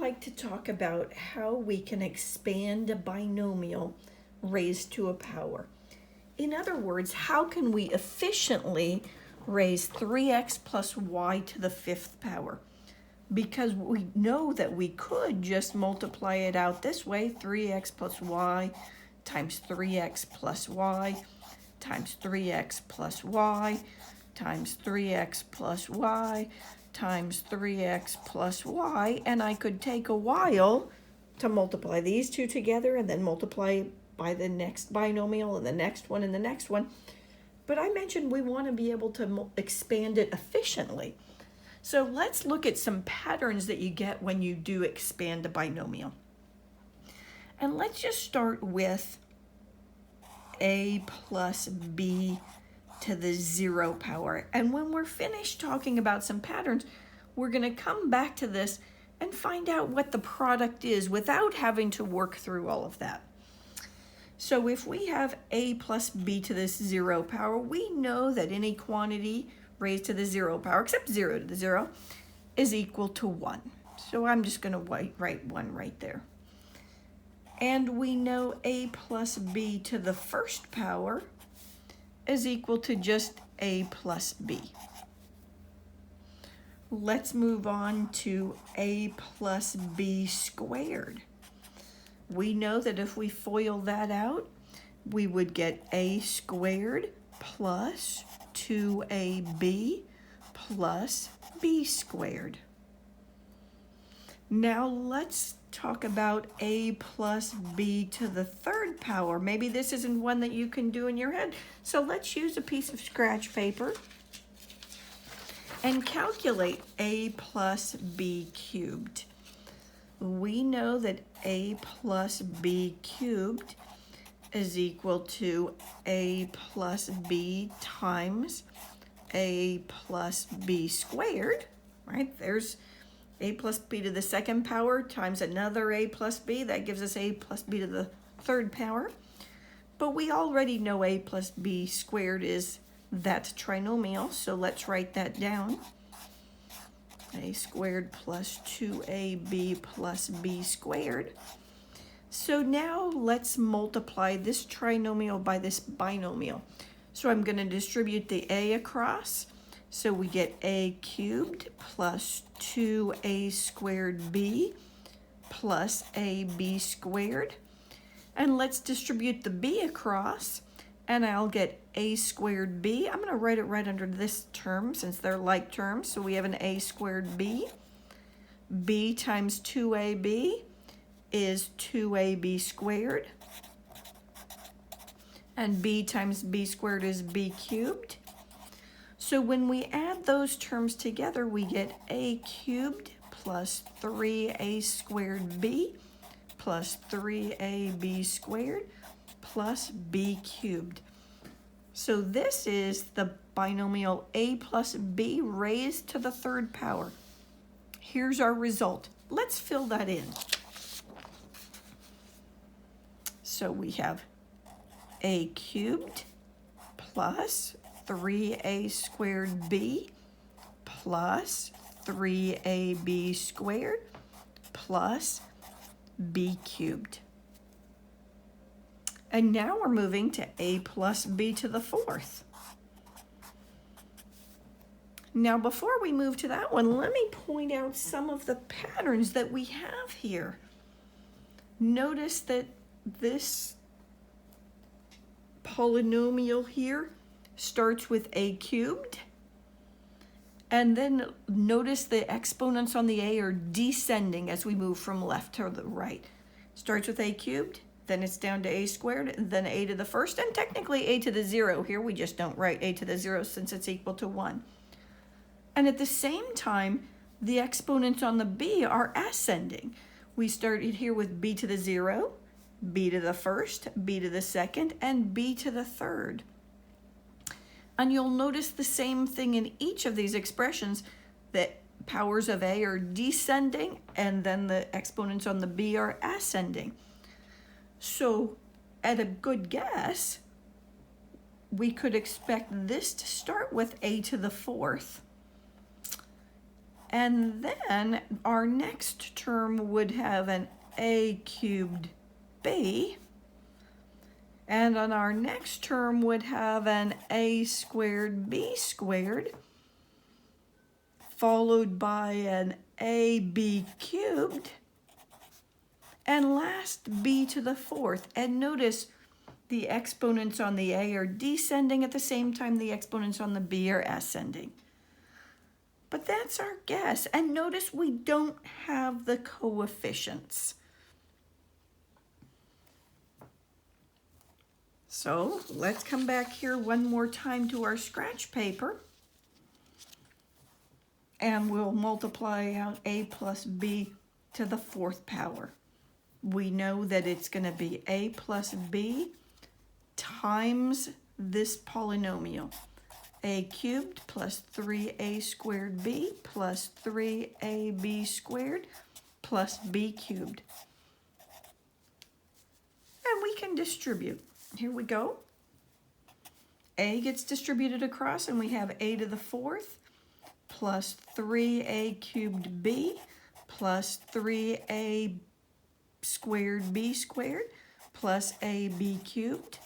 like to talk about how we can expand a binomial raised to a power. In other words, how can we efficiently raise 3x plus y to the fifth power? Because we know that we could just multiply it out this way, 3x plus y times 3x plus y times 3x plus y times 3x plus y times 3x plus y, and I could take a while to multiply these two together and then multiply by the next binomial and the next one and the next one. But I mentioned we want to be able to expand it efficiently. So let's look at some patterns that you get when you do expand a binomial. And let's just start with a plus b to the 0 power. And when we're finished talking about some patterns, we're going to come back to this and find out what the product is without having to work through all of that. So if we have a plus b to this 0 power, we know that any quantity raised to the 0 power, except 0 to the 0, is equal to 1. So I'm just going to write 1 right there. And we know a plus b to the first power is equal to just a plus b. Let's move on to a plus b squared. We know that if we FOIL that out, we would get a squared plus 2ab plus b squared. Now let's talk about a plus b to the third power. Maybe this isn't one that you can do in your head. So let's use a piece of scratch paper and calculate a plus b cubed. We know that a plus b cubed is equal to a plus b times a plus b squared, right? There's a plus b to the second power times another a plus b. That gives us a plus b to the third power. But we already know a plus b squared is that trinomial, so let's write that down. A squared plus 2ab plus b squared. So now let's multiply this trinomial by this binomial. So I'm going to distribute the a across. So we get a cubed plus 2a squared b plus ab squared. And let's distribute the b across, and I'll get a squared b. I'm going to write it right under this term since they're like terms. So we have an a squared b. B times 2ab is 2ab squared. And b times b squared is b cubed. So when we add those terms together, we get a cubed plus 3a squared b plus 3ab squared plus b cubed. So this is the binomial a plus b raised to the third power. Here's our result. Let's fill that in. So we have a cubed plus 3a squared b plus 3ab squared plus b cubed. And now we're moving to a plus b to the fourth. Now before we move to that one, let me point out some of the patterns that we have here. Notice that this polynomial here starts with a cubed, and then notice the exponents on the a are descending as we move from left to the right. Starts with a cubed, then it's down to a squared, then a to the first, and technically a to the 0. Here we just don't write a to the 0 since it's equal to 1. And at the same time, the exponents on the b are ascending. We started here with b to the 0, b to the first, b to the second, and b to the third. And you'll notice the same thing in each of these expressions, that powers of a are descending and then the exponents on the b are ascending. So at a good guess, we could expect this to start with a to the fourth And then our next term would have an a cubed b. And on our next term would have an a squared b squared, followed by an ab cubed, and last b to the fourth. And notice the exponents on the a are descending at the same time the exponents on the b are ascending. But that's our guess. And notice we don't have the coefficients. So let's come back here one more time to our scratch paper. And we'll multiply out a plus b to the fourth power. We know that it's going to be a plus b times this polynomial. A cubed plus 3a squared b plus 3ab squared plus b cubed. And we can distribute. Here we go. A gets distributed across and we have a to the fourth plus 3a cubed b plus 3a squared b squared plus ab cubed.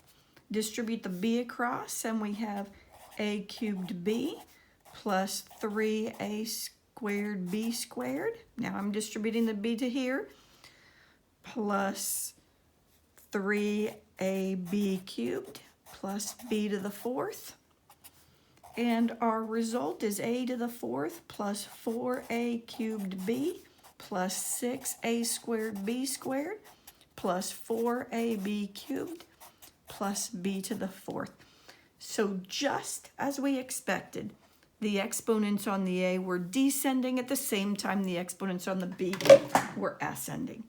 Distribute the b across and we have a cubed b plus 3a squared b squared. Now I'm distributing the b to here, plus 3ab cubed plus b to the fourth. And our result is a to the fourth plus 4a cubed b plus 6a squared b squared plus 4ab cubed plus b to the fourth. So just as we expected, the exponents on the a were descending at the same time the exponents on the b were ascending.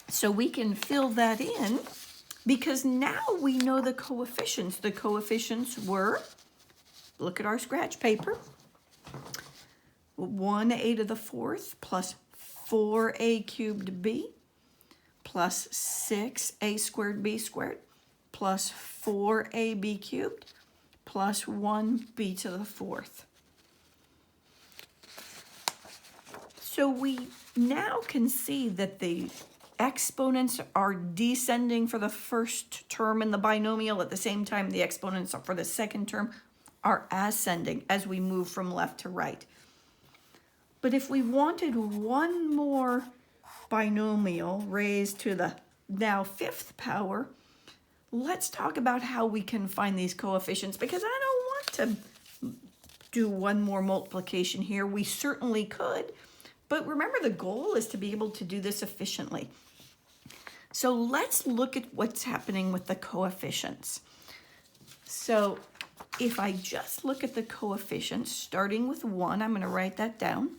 So we can fill that in because now we know the coefficients. The coefficients were, look at our scratch paper, 1a to the fourth plus 4a cubed b plus 6a squared b squared plus 4ab cubed plus 1b to the fourth. So we now can see that the exponents are descending for the first term in the binomial at the same time the exponents for the second term are ascending as we move from left to right. But if we wanted one more binomial raised to the now fifth power, let's talk about how we can find these coefficients, because I don't want to do one more multiplication here. We certainly could, but remember the goal is to be able to do this efficiently. So let's look at what's happening with the coefficients. So if I just look at the coefficients, starting with 1, I'm going to write that down.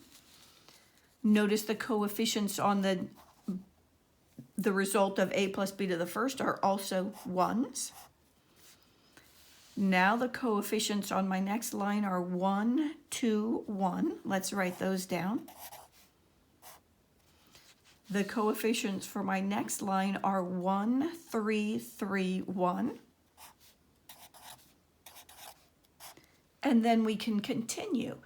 Notice the coefficients on the result of a plus b to the first are also 1s. Now the coefficients on my next line are 1, 2, 1. Let's write those down. The coefficients for my next line are 1, 3, 3, 1. And then we can continue.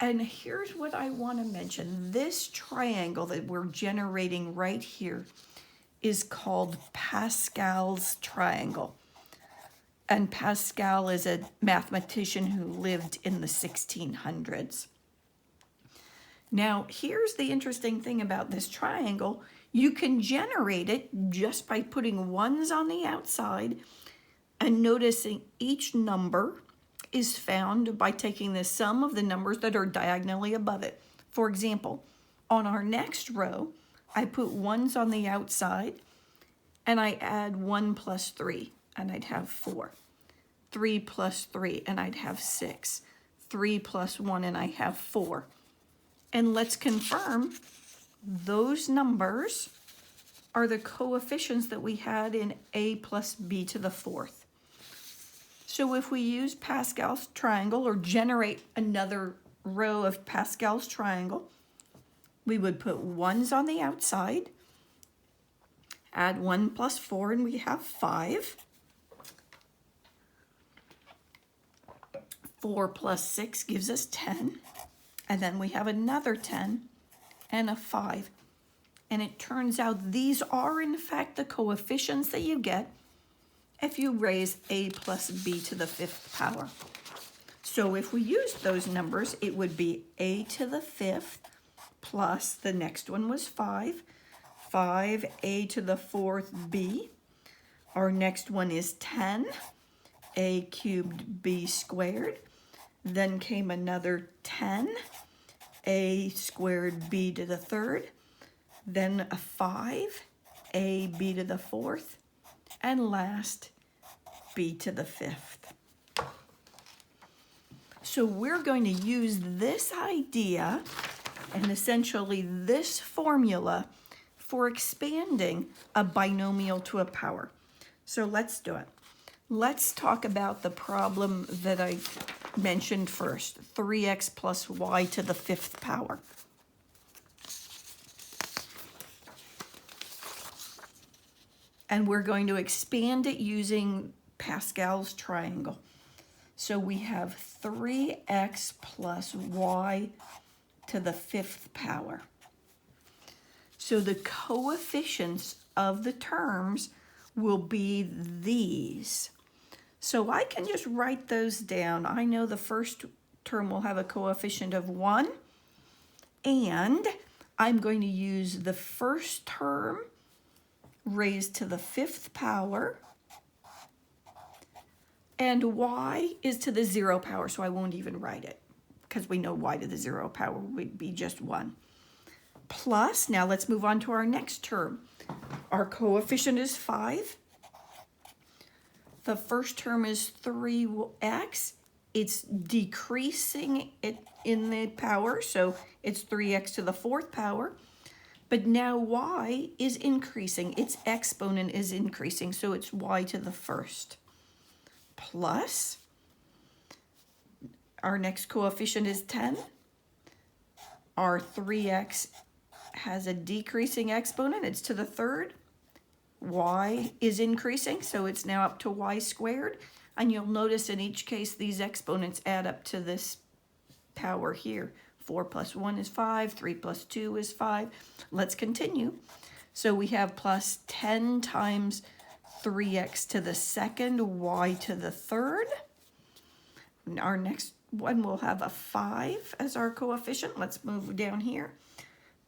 And here's what I want to mention. This triangle that we're generating right here is called Pascal's triangle. And Pascal is a mathematician who lived in the 1600s. Now, here's the interesting thing about this triangle. You can generate it just by putting 1s on the outside and noticing each number is found by taking the sum of the numbers that are diagonally above it. For example, on our next row, I put 1s on the outside and I add 1 plus 3 and I'd have 4. 3 plus 3 and I'd have 6. 3 plus 1 and I have 4. And let's confirm those numbers are the coefficients that we had in a plus b to the fourth. So if we use Pascal's triangle or generate another row of Pascal's triangle, we would put 1s on the outside, add 1 plus 4 and we have 5. 4 plus 6 gives us 10. And then we have another 10 and a 5. And it turns out these are in fact the coefficients that you get if you raise a plus b to the 5th power. So if we used those numbers, it would be a to the 5th plus, the next one was 5, 5a to the 4th b. Our next one is 10, a cubed b squared. Then came another 10, a squared b to the 3rd. Then a 5, a b to the 4th. And last, b to the 5th. So we're going to use this idea and essentially this formula for expanding a binomial to a power. So let's do it. Let's talk about the problem that I mentioned first, 3x plus y to the 5th power. And we're going to expand it using Pascal's triangle. So we have 3x plus y to the 5th power. So the coefficients of the terms will be these. So I can just write those down. I know the first term will have a coefficient of 1, and I'm going to use the first term raised to the 5th power, and y is to the 0 power, so I won't even write it because we know y to the 0 power would be just 1. Plus, now let's move on to our next term. Our coefficient is 5. The first term is 3x. It's decreasing it in the power, so it's 3x to the 4th power. But now y is increasing. Its exponent is increasing, so it's y to the 1st. Plus, our next coefficient is 10. Our 3x has a decreasing exponent. It's to the 3rd. Y is increasing, so it's now up to y squared. And you'll notice in each case, these exponents add up to this power here. 4 plus 1 is 5. 3 plus 2 is 5. Let's continue. So we have plus 10 times 3x to the 2nd, y to the 3rd. Our next one will have a 5 as our coefficient. Let's move down here.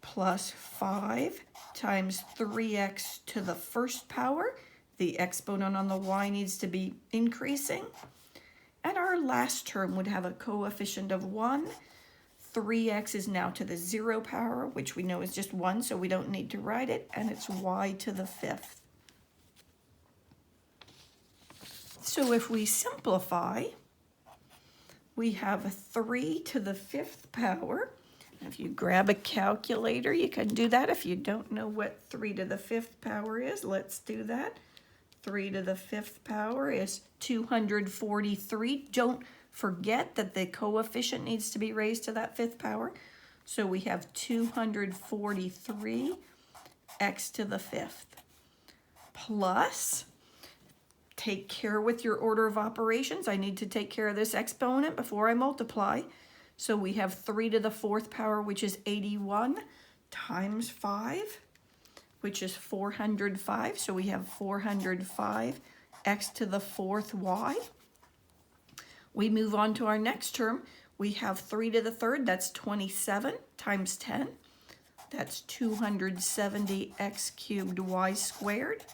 Plus 5 times 3x to the 1st power. The exponent on the y needs to be increasing. And our last term would have a coefficient of 1. 3x is now to the 0 power, which we know is just 1, so we don't need to write it, and it's y to the 5th. So if we simplify, we have a 3 to the 5th power. If you grab a calculator, you can do that. If you don't know what 3 to the 5th power is, let's do that. 3 to the 5th power is 243. Don't forget that the coefficient needs to be raised to that 5th power. So we have 243 x to the 5th. Plus, take care with your order of operations. I need to take care of this exponent before I multiply. So we have 3 to the 4th power, which is 81, times 5, which is 405. So we have 405 x to the 4th y. We move on to our next term. We have 3 to the 3rd, that's 27 times 10. That's 270 x cubed y squared.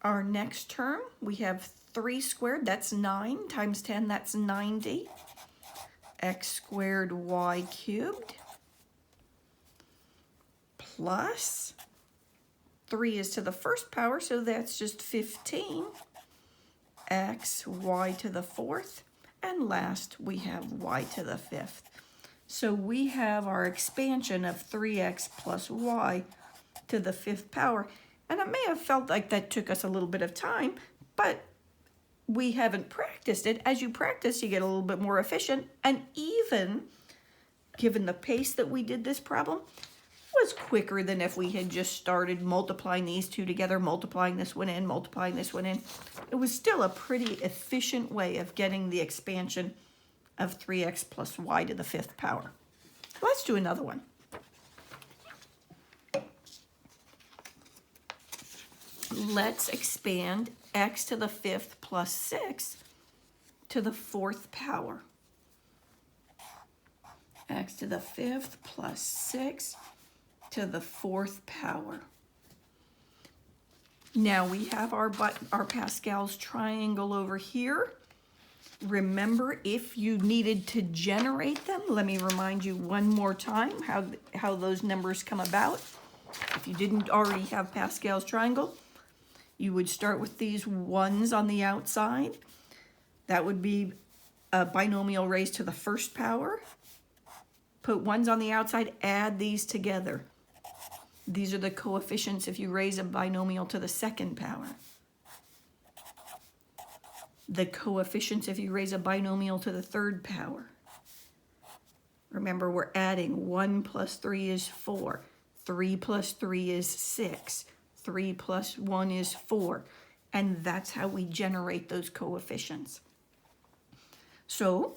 Our next term, we have 3 squared, that's 9 times 10, that's 90. X squared y cubed. Plus, 3 is to the 1st power, so that's just 15. X, y to the 4th, and last we have y to the 5th. So we have our expansion of 3x plus y to the 5th power, and it may have felt like that took us a little bit of time, but we haven't practiced it. As you practice, you get a little bit more efficient, and even given the pace that we did this problem, was quicker than if we had just started multiplying these two together, multiplying this one in, multiplying this one in. It was still a pretty efficient way of getting the expansion of 3x plus y to the 5th power. Let's do another one. Let's expand x to the 5th plus 6 to the 4th power. X to the 5th plus 6 to the 4th power. Now we have our Pascal's triangle over here. Remember, if you needed to generate them, let me remind you one more time how those numbers come about. If you didn't already have Pascal's triangle, you would start with these ones on the outside. That would be a binomial raised to the 1st power. Put ones on the outside, add these together. These are the coefficients if you raise a binomial to the 2nd power. The coefficients if you raise a binomial to the 3rd power. Remember, we're adding 1 plus 3 is 4. 3 plus 3 is 6. 3 plus 1 is 4. And that's how we generate those coefficients. So,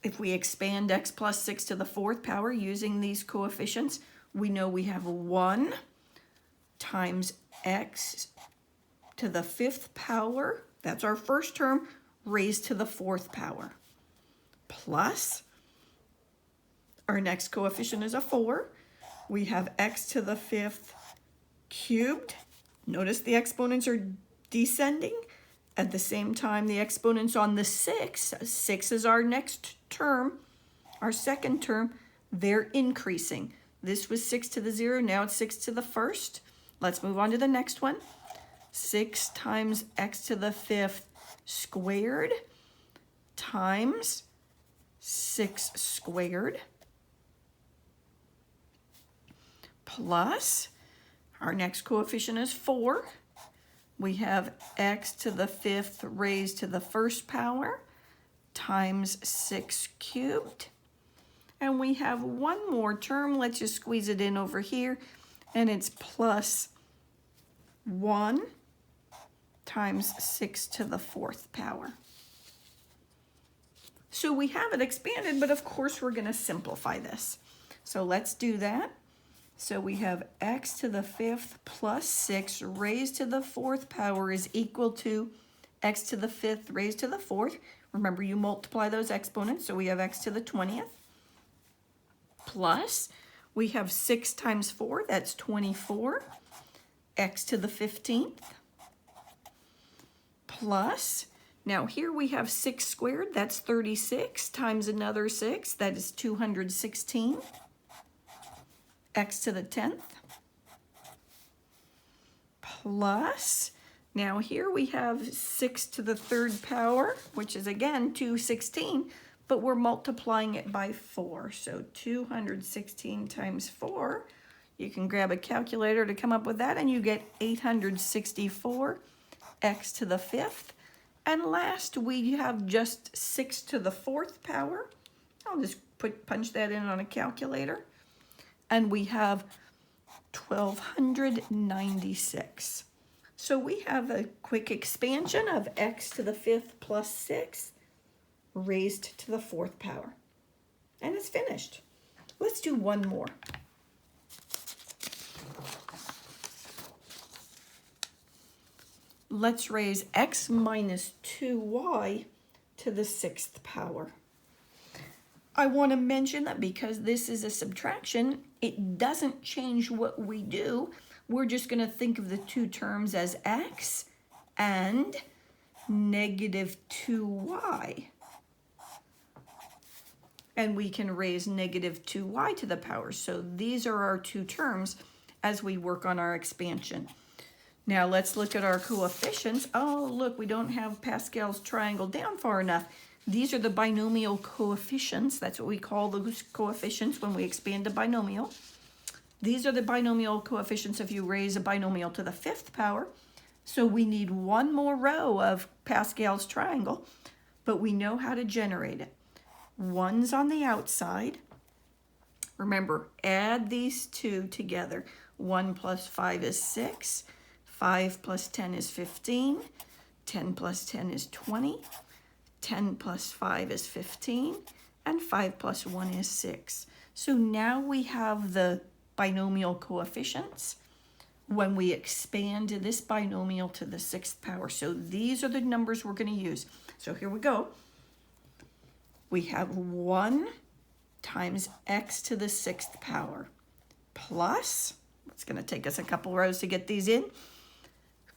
if we expand x plus 6 to the 4th power using these coefficients, we know we have 1 times x to the 5th power, that's our first term, raised to the 4th power, plus our next coefficient is a 4. We have x to the 5th cubed. Notice the exponents are descending. At the same time, the exponents on the 6 is our next term, our second term, they're increasing. This was 6 to the 0, now it's 6 to the 1st. Let's move on to the next one. 6 times x to the 5th squared times 6 squared plus our next coefficient is 4. We have x to the 5th raised to the 1st power times 6 cubed. And we have one more term. Let's just squeeze it in over here. And it's plus 1 times 6 to the 4th power. So we have it expanded, but of course we're going to simplify this. So let's do that. So we have x to the 5th plus 6 raised to the 4th power is equal to x to the 5th raised to the 4th. Remember, you multiply those exponents, so we have x to the 20th. Plus, we have 6 times 4, that's 24. X to the 15th. Plus, now here we have 6 squared, that's 36, times another 6, that is 216. X to the 10th. Plus, now here we have 6 to the 3rd power, which is again 216, but we're multiplying it by 4. So 216 times 4, you can grab a calculator to come up with that, and you get 864 x to the 5th. And last, we have just 6 to the 4th power. I'll just punch that in on a calculator. And we have 1296. So we have a quick expansion of x to the 5th plus 6 raised to the 4th power. And it's finished. Let's do one more. Let's raise x minus 2y to the 6th power. I want to mention that because this is a subtraction, it doesn't change what we do. We're just going to think of the two terms as x and negative 2y. And we can raise negative 2y to the power. So these are our two terms as we work on our expansion. Now let's look at our coefficients. Oh, look, we don't have Pascal's triangle down far enough. These are the binomial coefficients. That's what we call those coefficients when we expand a binomial. These are the binomial coefficients if you raise a binomial to the 5th power. So we need one more row of Pascal's triangle, but we know how to generate it. One's on the outside. Remember, add these two together. 1 plus 5 is 6. 5 plus 10 is 15. 10 plus 10 is 20. 10 plus 5 is 15, and 5 plus 1 is 6. So now we have the binomial coefficients when we expand this binomial to the 6th power. So these are the numbers we're going to use. So here we go. We have 1 times x to the 6th power plus, it's going to take us a couple rows to get these in,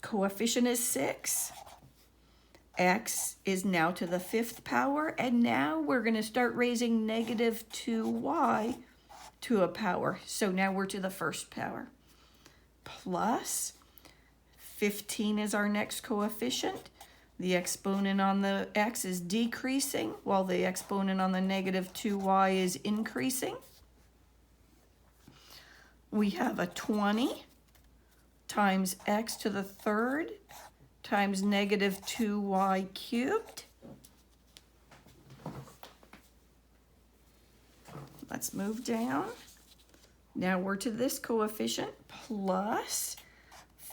coefficient is 6, x is now to the 5th power, and now we're going to start raising negative 2y to a power. So now we're to the 1st power. Plus 15 is our next coefficient. The exponent on the x is decreasing while the exponent on the negative 2y is increasing. We have a 20 times x to the 3rd times negative 2y cubed. Let's move down. Now we're to this coefficient plus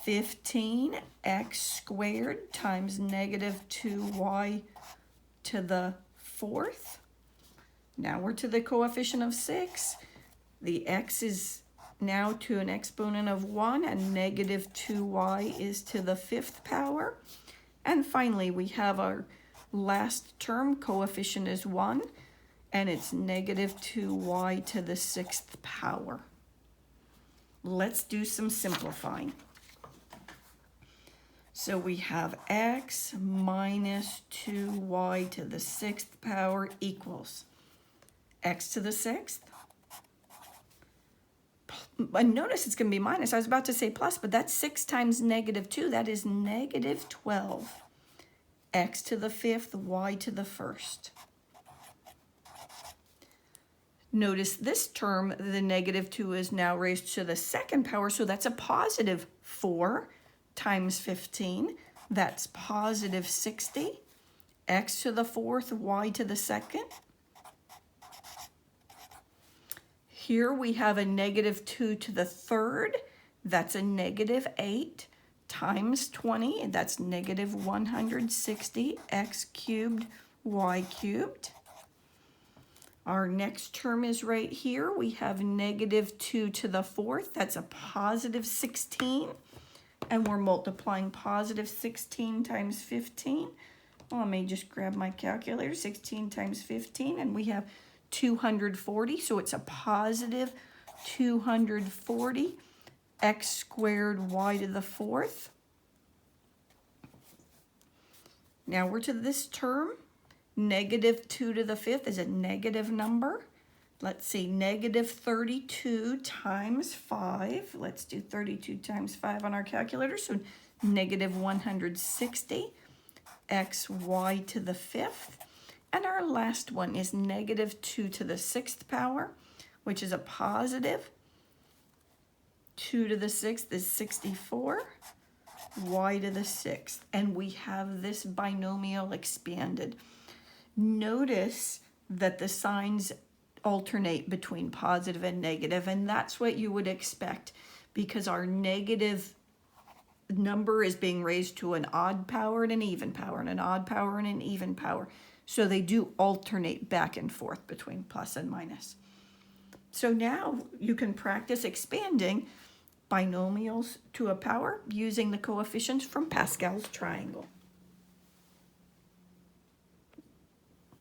15x squared times negative 2y to the 4th. Now we're to the coefficient of 6. The x is now to an exponent of 1, and negative 2y is to the 5th power. And finally, we have our last term, coefficient is 1, and it's negative 2y to the 6th power. Let's do some simplifying. So we have x minus 2y to the 6th power equals x to the 6th. And notice it's going to be minus. I was about to say plus, but that's 6 times negative 2. That is negative 12. X to the 5th, y to the 1st. Notice this term, the negative 2 is now raised to the 2nd power, so that's a positive 4 times 15. That's positive 60. X to the 4th, y to the 2nd. Here we have a negative 2 to the 3rd. That's a negative 8 times 20. And that's negative 160 x cubed y cubed. Our next term is right here. We have negative 2 to the 4th. That's a positive 16. And we're multiplying positive 16 times 15. Well, let me just grab my calculator. 16 times 15. And we have 240. So it's a positive 240 x squared y to the 4th. Now we're to this term. Negative 2 to the 5th is a negative number. Let's see, negative 32 times 5. Let's do 32 times 5 on our calculator. So negative 160 xy to the 5th. And our last one is negative 2 to the 6th power, which is a positive. 2 to the 6th is 64. Y to the 6th. And we have this binomial expanded. Notice that the signs alternate between positive and negative, and that's what you would expect because our negative number is being raised to an odd power and an even power, and an odd power and an even power. So they do alternate back and forth between plus and minus. So now you can practice expanding binomials to a power using the coefficients from Pascal's triangle.